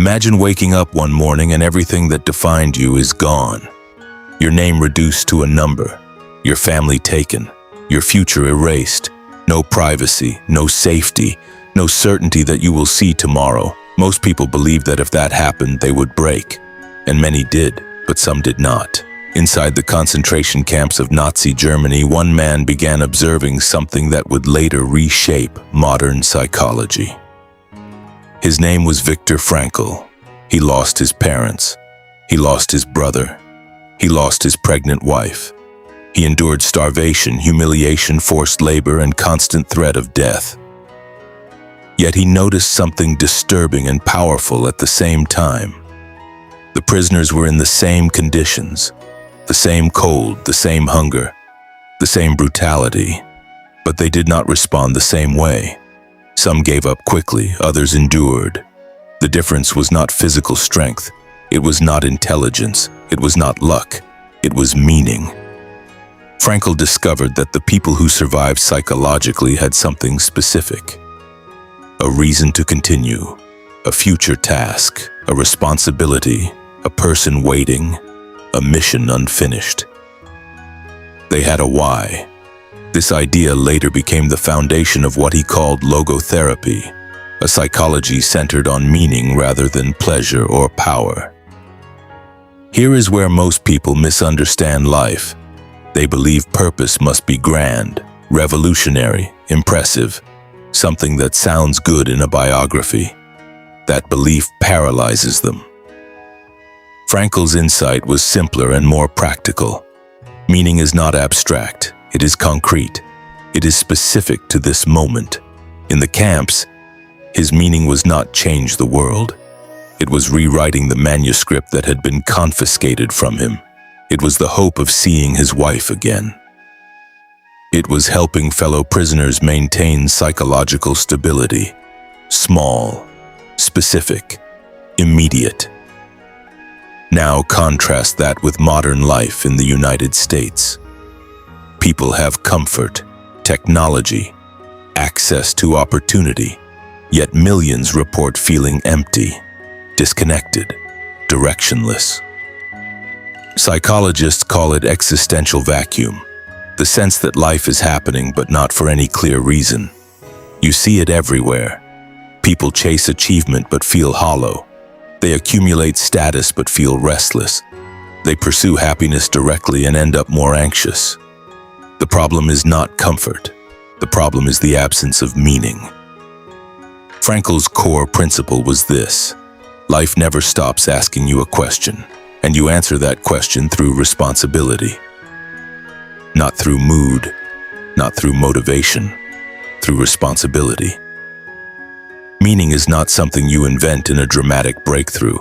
Imagine waking up one morning and everything that defined you is gone. Your name reduced to a number, your family taken, your future erased. No privacy, no safety, no certainty that you will see tomorrow. Most people believe that if that happened, they would break. And many did, but some did not. Inside the concentration camps of Nazi Germany, one man began observing something that would later reshape modern psychology. His name was Viktor Frankl. He lost his parents. He lost his brother. He lost his pregnant wife. He endured starvation, humiliation, forced labor, and constant threat of death. Yet he noticed something disturbing and powerful at the same time. The prisoners were in the same conditions, the same cold, the same hunger, the same brutality, but they did not respond the same way. Some gave up quickly, others endured. The difference was not physical strength, it was not intelligence, it was not luck, it was meaning. Frankl discovered that the people who survived psychologically had something specific. A reason to continue, a future task, a responsibility, a person waiting, a mission unfinished. They had a why. This idea later became the foundation of what he called logotherapy, a psychology centered on meaning rather than pleasure or power. Here is where most people misunderstand life. They believe purpose must be grand, revolutionary, impressive, something that sounds good in a biography. That belief paralyzes them. Frankl's insight was simpler and more practical. Meaning is not abstract, it is concrete. It is specific to this moment. In the camps, his meaning was not change the world. It was rewriting the manuscript that had been confiscated from him. It was the hope of seeing his wife again. It was helping fellow prisoners maintain psychological stability. Small, specific, immediate. Now contrast that with modern life in the United States. People have comfort, technology, access to opportunity, yet millions report feeling empty, disconnected, directionless. Psychologists call it existential vacuum, the sense that life is happening but not for any clear reason. You see it everywhere. People chase achievement but feel hollow. They accumulate status but feel restless. They pursue happiness directly and end up more anxious. The problem is not comfort. The problem is the absence of meaning. Frankl's core principle was this: life never stops asking you a question, and you answer that question through responsibility. Not through mood, not through motivation, through responsibility. Meaning is not something you invent in a dramatic breakthrough.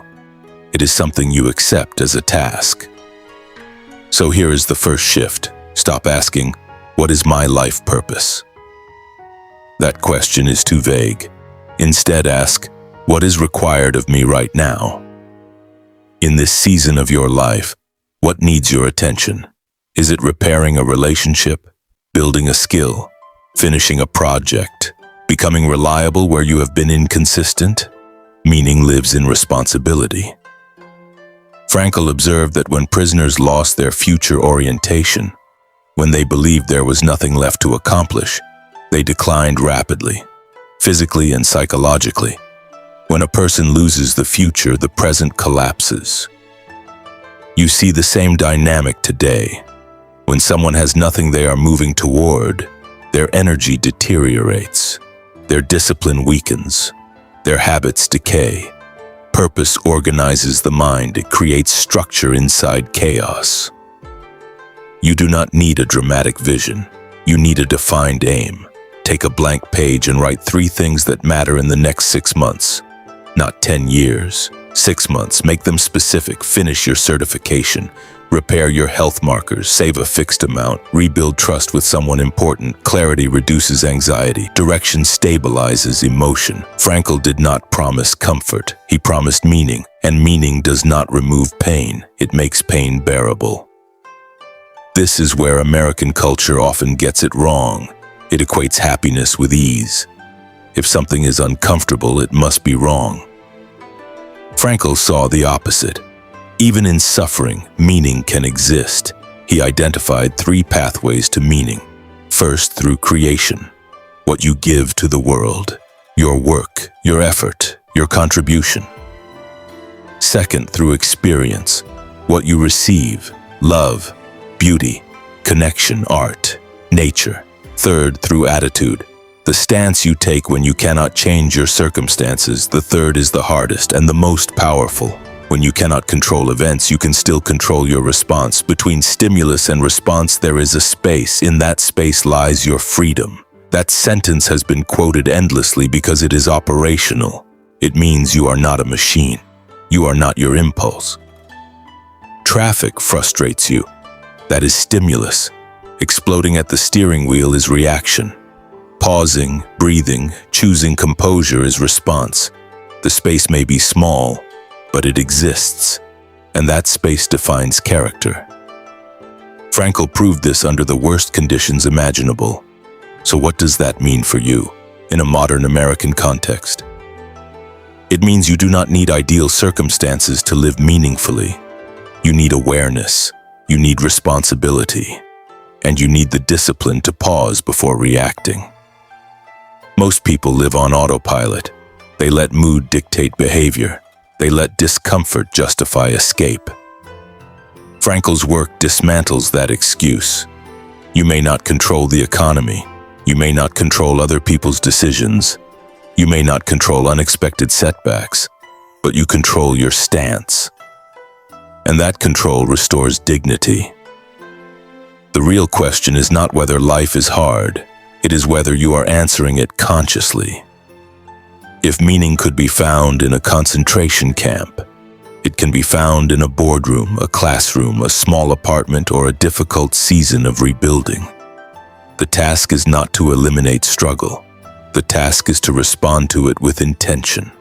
It is something you accept as a task. So here is the first shift. Stop asking, "What is my life purpose?" That question is too vague. Instead ask, "What is required of me right now?" In this season of your life, what needs your attention? Is it repairing a relationship, building a skill, finishing a project, becoming reliable where you have been inconsistent? Meaning lives in responsibility. Frankl observed that when prisoners lost their future orientation, when they believed there was nothing left to accomplish, they declined rapidly, physically and psychologically. When a person loses the future, the present collapses. You see the same dynamic today. When someone has nothing they are moving toward, their energy deteriorates, their discipline weakens, their habits decay. Purpose organizes the mind, it creates structure inside chaos. You do not need a dramatic vision, you need a defined aim. Take a blank page and write 3 things that matter in the next 6 months. Not 10 years, 6 months. Make them specific. Finish your certification. Repair your health markers. Save a fixed amount. Rebuild trust with someone important. Clarity reduces anxiety. Direction stabilizes emotion. Frankl did not promise comfort. He promised meaning. And meaning does not remove pain. It makes pain bearable. This is where American culture often gets it wrong. It equates happiness with ease. If something is uncomfortable, it must be wrong. Frankl saw the opposite. Even in suffering, meaning can exist. He identified 3 pathways to meaning. First, through creation, what you give to the world, your work, your effort, your contribution. Second, through experience, what you receive, love, beauty, connection, art, nature. Third, through attitude, the stance you take when you cannot change your circumstances. The third is the hardest and the most powerful. When you cannot control events, you can still control your response. Between stimulus and response, there is a space. In that space lies your freedom. That sentence has been quoted endlessly because it is operational. It means you are not a machine. You are not your impulse. Traffic frustrates you. That is stimulus. Exploding at the steering wheel is reaction. Pausing, breathing, choosing composure is response. The space may be small, but it exists, and that space defines character. Frankl proved this under the worst conditions imaginable. So what does that mean for you, in a modern American context? It means you do not need ideal circumstances to live meaningfully. You need awareness, you need responsibility, and you need the discipline to pause before reacting. Most people live on autopilot. They let mood dictate behavior. They let discomfort justify escape. Frankl's work dismantles that excuse. You may not control the economy. You may not control other people's decisions. You may not control unexpected setbacks, but you control your stance. And that control restores dignity. The real question is not whether life is hard. It is whether you are answering it consciously. If meaning could be found in a concentration camp, it can be found in a boardroom, a classroom, a small apartment, or a difficult season of rebuilding. The task is not to eliminate struggle. The task is to respond to it with intention.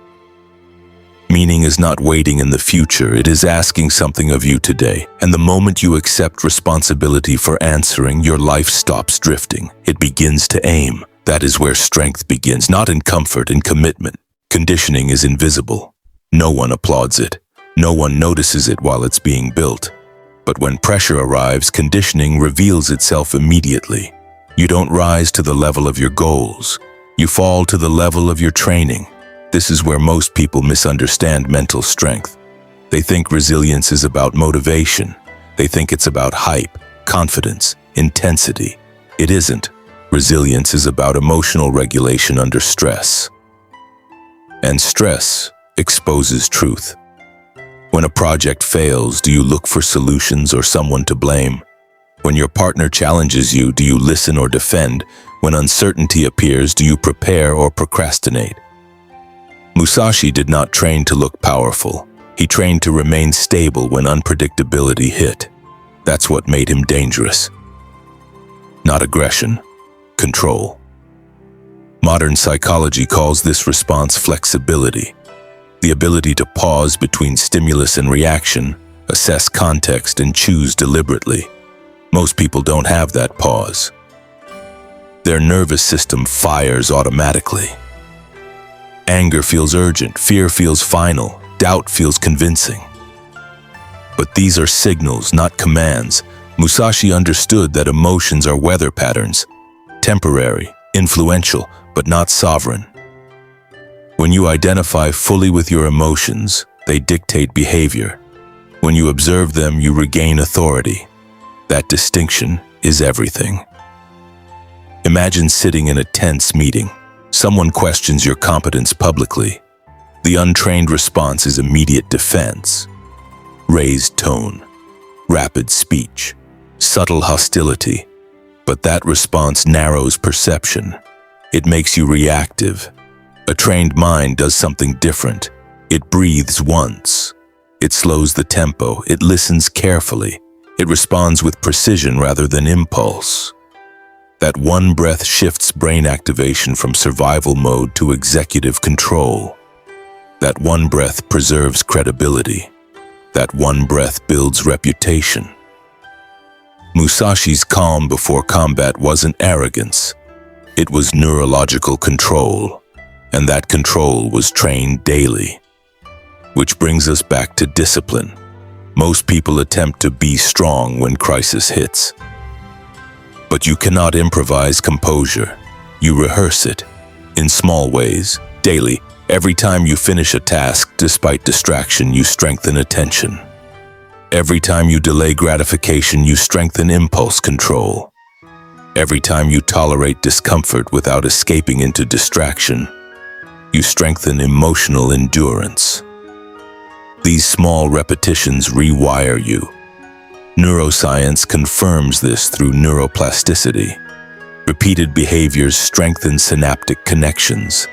Meaning is not waiting in the future, it is asking something of you today. And the moment you accept responsibility for answering, your life stops drifting. It begins to aim. That is where strength begins, not in comfort, in commitment. Conditioning is invisible. No one applauds it. No one notices it while it's being built. But when pressure arrives, conditioning reveals itself immediately. You don't rise to the level of your goals. You fall to the level of your training. This is where most people misunderstand mental strength. They think resilience is about motivation. They think it's about hype, confidence, intensity. It isn't. Resilience is about emotional regulation under stress. And stress exposes truth. When a project fails, do you look for solutions or someone to blame? When your partner challenges you, do you listen or defend? When uncertainty appears, do you prepare or procrastinate? Musashi did not train to look powerful. He trained to remain stable when unpredictability hit. That's what made him dangerous. Not aggression, control. Modern psychology calls this response flexibility, the ability to pause between stimulus and reaction, assess context, and choose deliberately. Most people don't have that pause. Their nervous system fires automatically. Anger feels urgent, fear feels final, doubt feels convincing. But these are signals, not commands. Musashi understood that emotions are weather patterns, temporary, influential, but not sovereign. When you identify fully with your emotions, they dictate behavior. When you observe them, you regain authority. That distinction is everything. Imagine sitting in a tense meeting. Someone questions your competence publicly. The untrained response is immediate defense. Raised tone, rapid speech, subtle hostility. But that response narrows perception. It makes you reactive. A trained mind does something different. It breathes once. It slows the tempo. It listens carefully. It responds with precision rather than impulse. That one breath shifts brain activation from survival mode to executive control. That one breath preserves credibility. That one breath builds reputation. Musashi's calm before combat wasn't arrogance. It was neurological control, and that control was trained daily. Which brings us back to discipline. Most people attempt to be strong when crisis hits. But you cannot improvise composure. You rehearse it, in small ways, daily. Every time you finish a task despite distraction, you strengthen attention. Every time you delay gratification, you strengthen impulse control. Every time you tolerate discomfort without escaping into distraction, you strengthen emotional endurance. These small repetitions rewire you. Neuroscience confirms this through neuroplasticity. Repeated behaviors strengthen synaptic connections.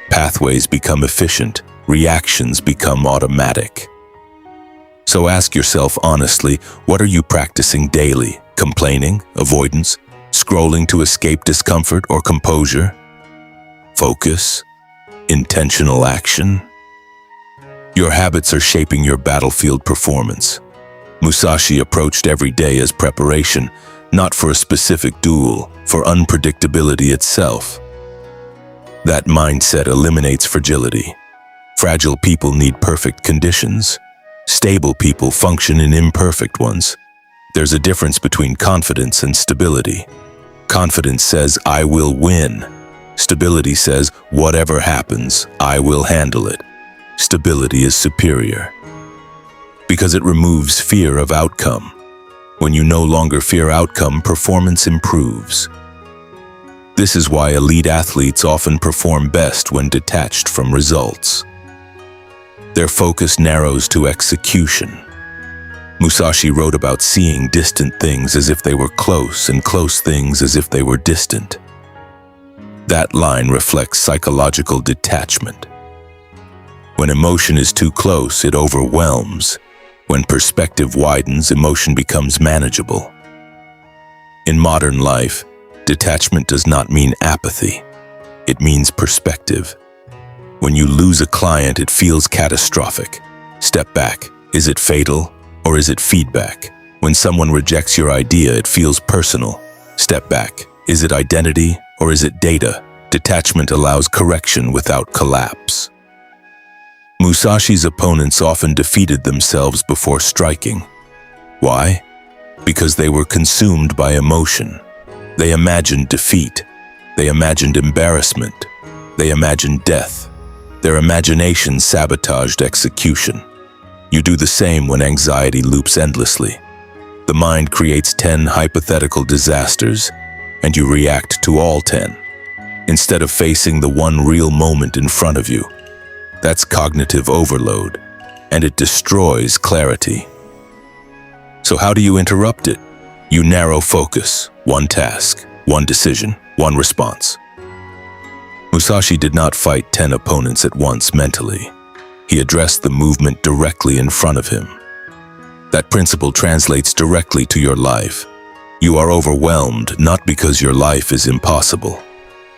Pathways become efficient, reactions become automatic. So ask yourself honestly, what are you practicing daily? Complaining, avoidance, scrolling to escape discomfort, or composure? Focus, intentional action. Your habits are shaping your battlefield performance. Musashi approached every day as preparation, not for a specific duel, for unpredictability itself. That mindset eliminates fragility. Fragile people need perfect conditions. Stable people function in imperfect ones. There's a difference between confidence and stability. Confidence says, I will win. Stability says, whatever happens, I will handle it. Stability is superior because it removes fear of outcome. When you no longer fear outcome, performance improves. This is why elite athletes often perform best when detached from results. Their focus narrows to execution. Musashi wrote about seeing distant things as if they were close and close things as if they were distant. That line reflects psychological detachment. When emotion is too close, it overwhelms. When perspective widens, emotion becomes manageable. In modern life, detachment does not mean apathy. It means perspective. When you lose a client, it feels catastrophic. Step back. Is it fatal or is it feedback? When someone rejects your idea, it feels personal. Step back. Is it identity or is it data? Detachment allows correction without collapse. Musashi's opponents often defeated themselves before striking. Why? Because they were consumed by emotion. They imagined defeat. They imagined embarrassment. They imagined death. Their imagination sabotaged execution. You do the same when anxiety loops endlessly. The mind creates 10 hypothetical disasters, and you react to all 10, instead of facing the one real moment in front of you. That's cognitive overload, and it destroys clarity. So how do you interrupt it? You narrow focus, one task, one decision, one response. Musashi did not fight 10 opponents at once mentally. He addressed the movement directly in front of him. That principle translates directly to your life. You are overwhelmed not because your life is impossible,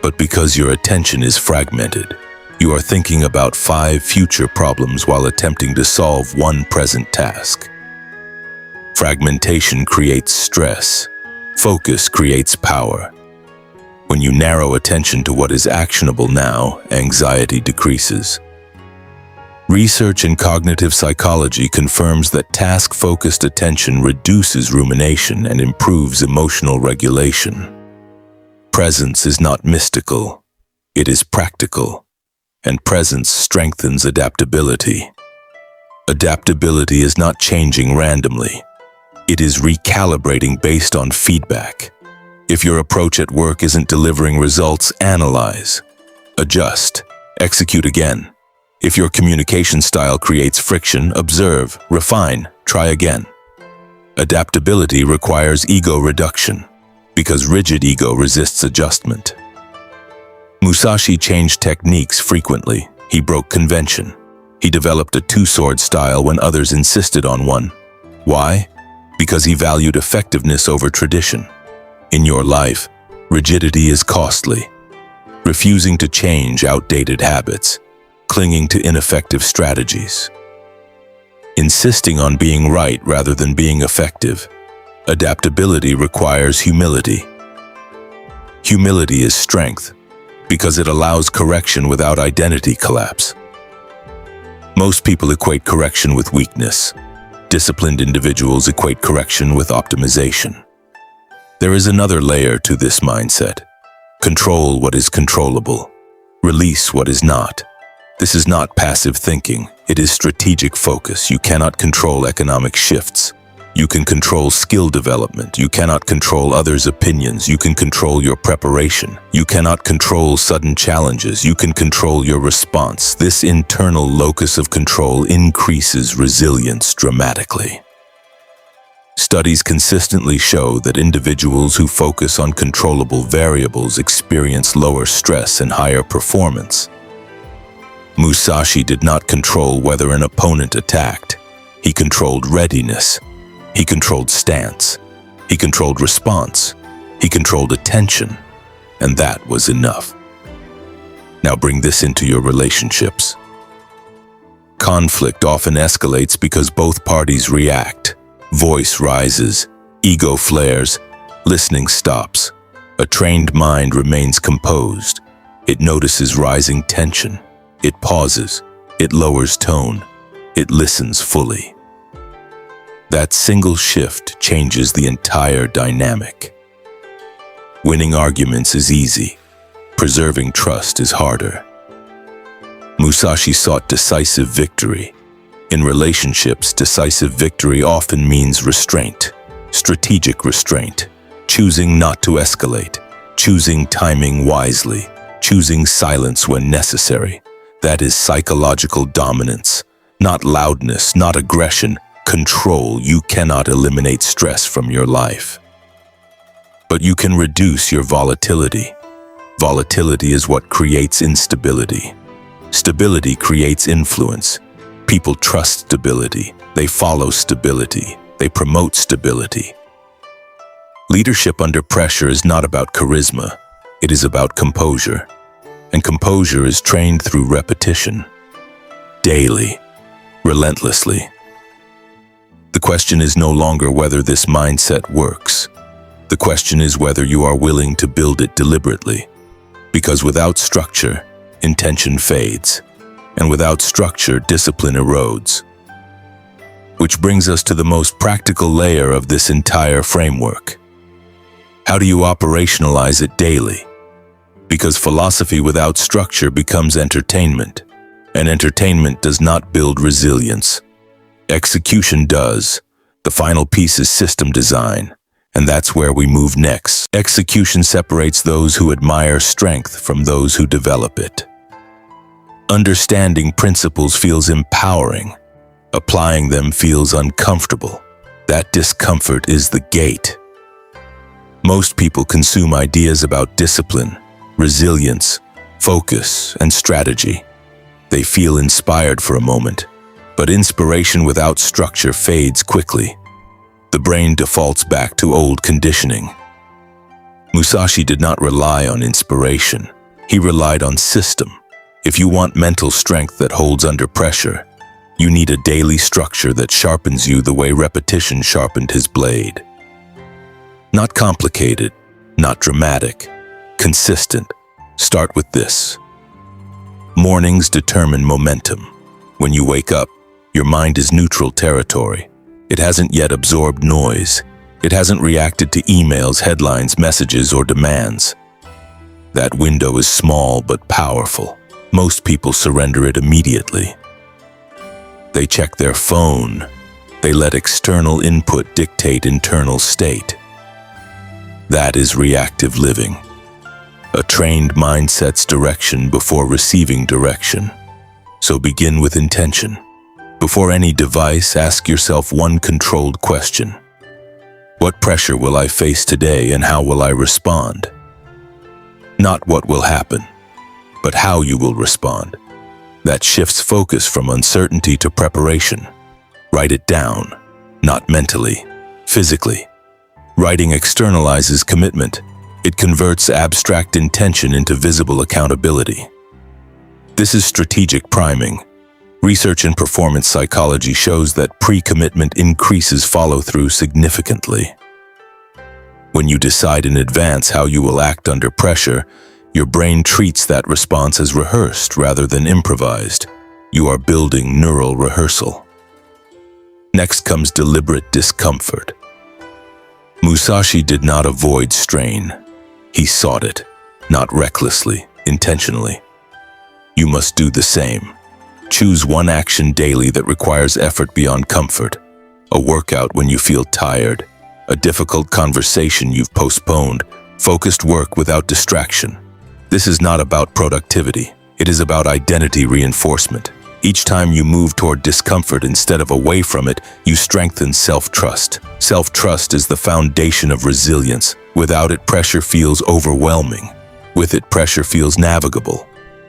but because your attention is fragmented. You are thinking about 5 future problems while attempting to solve one present task. Fragmentation creates stress. Focus creates power. When you narrow attention to what is actionable now, anxiety decreases. Research in cognitive psychology confirms that task-focused attention reduces rumination and improves emotional regulation. Presence is not mystical, it is practical, and presence strengthens adaptability. Adaptability is not changing randomly. It is recalibrating based on feedback. If your approach at work isn't delivering results, analyze, adjust, execute again. If your communication style creates friction, observe, refine, try again. Adaptability requires ego reduction, because rigid ego resists adjustment. Musashi changed techniques frequently. He broke convention. He developed a two-sword style when others insisted on one. Why? Because he valued effectiveness over tradition. In your life, rigidity is costly. Refusing to change outdated habits, clinging to ineffective strategies. Insisting on being right rather than being effective. Adaptability requires humility. Humility is strength, because it allows correction without identity collapse. Most people equate correction with weakness. Disciplined individuals equate correction with optimization. There is another layer to this mindset. Control what is controllable. Release what is not. This is not passive thinking. It is strategic focus. You cannot control economic shifts. You can control skill development. You cannot control others' opinions. You can control your preparation. You cannot control sudden challenges. You can control your response. This internal locus of control increases resilience dramatically. Studies consistently show that individuals who focus on controllable variables experience lower stress and higher performance. Musashi did not control whether an opponent attacked. He controlled readiness. He controlled stance. He controlled response. He controlled attention. And that was enough. Now bring this into your relationships. Conflict often escalates because both parties react. Voice rises, ego flares, listening stops. A trained mind remains composed. It notices rising tension. It pauses. It lowers tone. It listens fully. That single shift changes the entire dynamic. Winning arguments is easy. Preserving trust is harder. Musashi sought decisive victory. In relationships, decisive victory often means restraint, strategic restraint, choosing not to escalate, choosing timing wisely, choosing silence when necessary. That is psychological dominance, not loudness, not aggression, control. You cannot eliminate stress from your life, but you can reduce your volatility. Volatility is what creates instability. Stability creates influence. People trust stability. They follow stability. They promote stability. Leadership under pressure is not about charisma. It is about composure. And composure is trained through repetition. Daily. Relentlessly. The question is no longer whether this mindset works. The question is whether you are willing to build it deliberately. Because without structure, intention fades. And without structure, discipline erodes. Which brings us to the most practical layer of this entire framework. How do you operationalize it daily? Because philosophy without structure becomes entertainment, and entertainment does not build resilience. Execution does. The final piece is system design, and that's where we move next. Execution separates those who admire strength from those who develop it. Understanding principles feels empowering. Applying them feels uncomfortable. That discomfort is the gate. Most people consume ideas about discipline, resilience, focus, and strategy. They feel inspired for a moment, but inspiration without structure fades quickly. The brain defaults back to old conditioning. Musashi did not rely on inspiration. He relied on system. If you want mental strength that holds under pressure, you need a daily structure that sharpens you the way repetition sharpened his blade. Not complicated, not dramatic, consistent. Start with this. Mornings determine momentum. When you wake up, your mind is neutral territory. It hasn't yet absorbed noise. It hasn't reacted to emails, headlines, messages, or demands. That window is small but powerful. Most people surrender it immediately. They check their phone. They let external input dictate internal state. That is reactive living. A trained mind sets direction before receiving direction. So begin with intention. Before any device, ask yourself one controlled question. What pressure will I face today and how will I respond? Not what will happen, but how you will respond. That shifts focus from uncertainty to preparation. Write it down, not mentally, physically. Writing externalizes commitment. It converts abstract intention into visible accountability. This is strategic priming. Research in performance psychology shows that pre-commitment increases follow-through significantly. When you decide in advance how you will act under pressure, your brain treats that response as rehearsed rather than improvised. You are building neural rehearsal. Next comes deliberate discomfort. Musashi did not avoid strain. He sought it, not recklessly, intentionally. You must do the same. Choose one action daily that requires effort beyond comfort. A workout when you feel tired, a difficult conversation you've postponed, focused work without distraction. This is not about productivity. It is about identity reinforcement. Each time you move toward discomfort instead of away from it, you strengthen self-trust. Self-trust is the foundation of resilience. Without it, pressure feels overwhelming. With it, pressure feels navigable.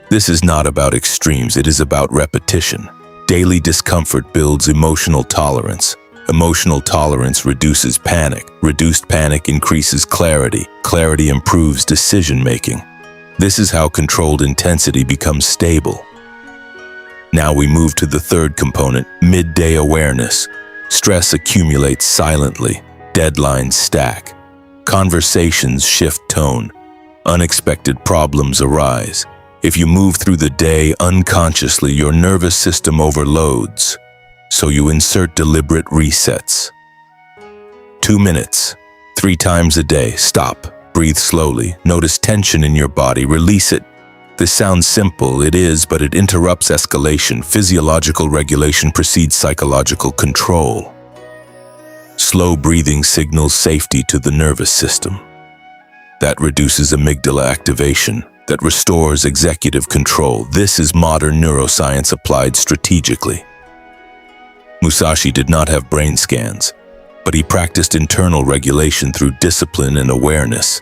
This is not about extremes, it is about repetition. Daily discomfort builds emotional tolerance. Emotional tolerance reduces panic. Reduced panic increases clarity. Clarity improves decision-making. This is how controlled intensity becomes stable. Now we move to the third component, midday awareness. Stress accumulates silently. Deadlines stack. Conversations shift tone. Unexpected problems arise. If you move through the day unconsciously, your nervous system overloads. So you insert deliberate resets. 2 minutes, 3 times a day. Stop. Breathe slowly. Notice tension in your body. Release it. This sounds simple, it is, but it interrupts escalation. Physiological regulation precedes psychological control. Slow breathing signals safety to the nervous system. That reduces amygdala activation. That restores executive control. This is modern neuroscience applied strategically. Musashi did not have brain scans, but he practiced internal regulation through discipline and awareness.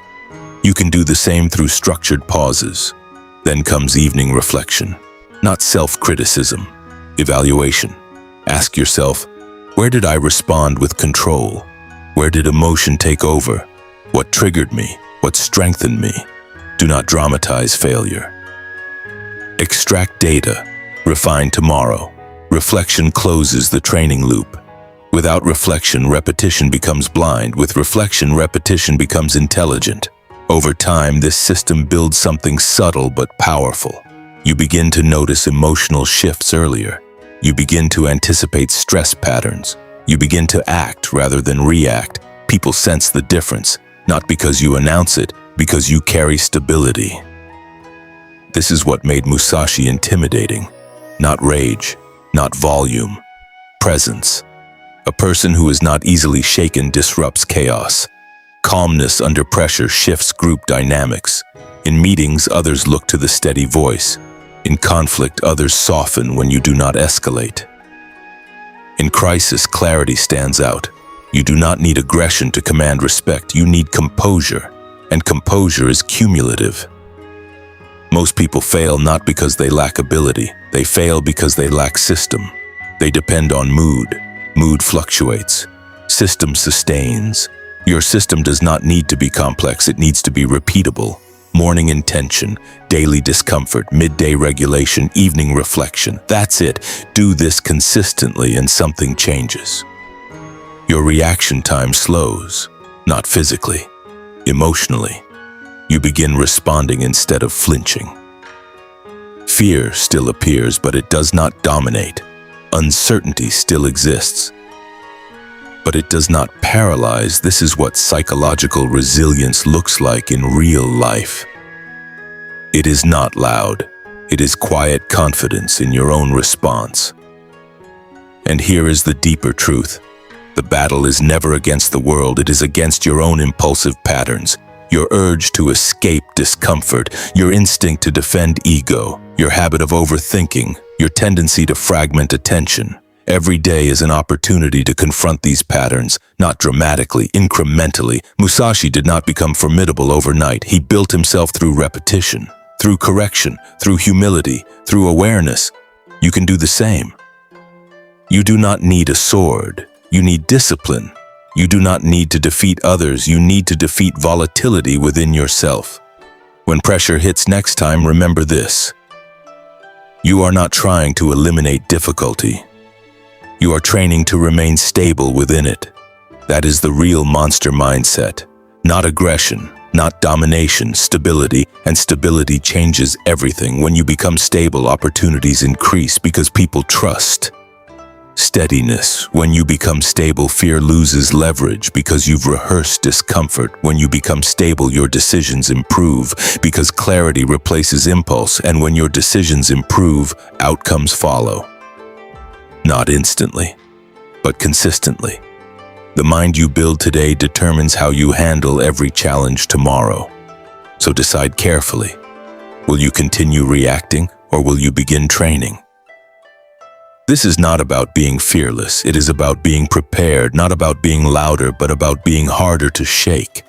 You can do the same through structured pauses. Then comes evening reflection, not self-criticism, evaluation. Ask yourself, where did I respond with control? Where did emotion take over? What triggered me? What strengthened me? Do not dramatize failure. Extract data, refine tomorrow. Reflection closes the training loop. Without reflection, repetition becomes blind. With reflection, repetition becomes intelligent. Over time, this system builds something subtle but powerful. You begin to notice emotional shifts earlier. You begin to anticipate stress patterns. You begin to act rather than react. People sense the difference, not because you announce it, because you carry stability. This is what made Musashi intimidating. Not rage, not volume, presence. A person who is not easily shaken disrupts chaos. Calmness under pressure shifts group dynamics. In meetings, others look to the steady voice. In conflict, others soften when you do not escalate. In crisis, clarity stands out. You do not need aggression to command respect. You need composure, and composure is cumulative. Most people fail not because they lack ability. They fail because they lack system. They depend on mood. Mood fluctuates. System sustains. Your system does not need to be complex, it needs to be repeatable. Morning intention, daily discomfort, midday regulation, evening reflection. That's it. Do this consistently and something changes. Your reaction time slows, not physically, emotionally. You begin responding instead of flinching. Fear still appears, but it does not dominate. Uncertainty still exists, but it does not paralyze. This is what psychological resilience looks like in real life. It is not loud. It is quiet confidence in your own response. And here is the deeper truth. The battle is never against the world. It is against your own impulsive patterns, your urge to escape discomfort, your instinct to defend ego, your habit of overthinking, your tendency to fragment attention. Every day is an opportunity to confront these patterns, not dramatically, incrementally. Musashi did not become formidable overnight. He built himself through repetition, through correction, through humility, through awareness. You can do the same. You do not need a sword. You need discipline. You do not need to defeat others. You need to defeat volatility within yourself. When pressure hits next time, remember this. You are not trying to eliminate difficulty. You are training to remain stable within it. That is the real monster mindset. Not aggression, Not domination, stability, and stability changes everything. When you become stable, opportunities increase because people trust. Steadiness. When you become stable, fear loses leverage because you've rehearsed discomfort. When you become stable, your decisions improve because clarity replaces impulse, and when your decisions improve, outcomes follow. Not instantly, but consistently. The mind you build today determines how you handle every challenge tomorrow. So decide carefully. Will you continue reacting, or will you begin training? This is not about being fearless. It is about being prepared, not about being louder, but about being harder to shake.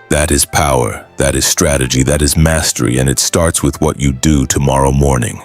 That is power, that is strategy, that is mastery, and it starts with what you do tomorrow morning.